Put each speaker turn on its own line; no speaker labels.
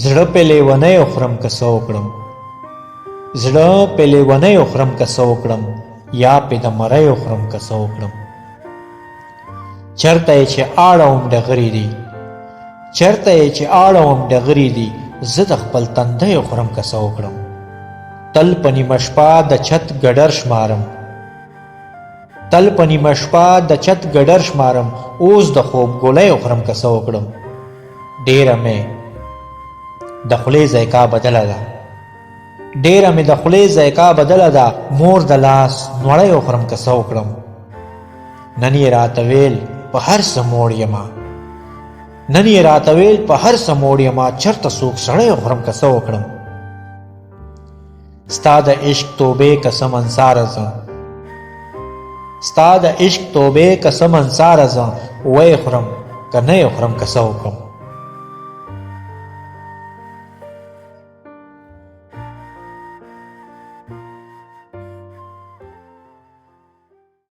زړه په لیونیو خورم که څه وکړم، زړه په لیونیو خورم که څه وکړم، یا په د مریو خورم که څه وکړم. چرته یې چې اړوم ډغرې دي، چرته یې چې اړوم ډغرې دي، زه د خپل تندیو خورم که څه وکړم. تل په نیمه شپه د چت ګډر شمارم، تل په نیمه شپه د چت ګډر شمارم، اوس د خوب ګولیو خورم که څه وکړم. ډیره مې د خولې ذایقه بدله ده، ډیره مې د خولې ذایقه بدله ده، مور د لاس نوړیو خورم که څه وکړم. نن یې راته ویل په هر څه موړ یمه، نن یې راته ویل په هر څه موړ یمه، چرته څوک سړیو خورم که څه وکړم. ستا د عشق توبې قسم انصاره زه، ستا د عشق توبې قسم انصاره زه، وی خورم که نه یې خورم که څه وکړم.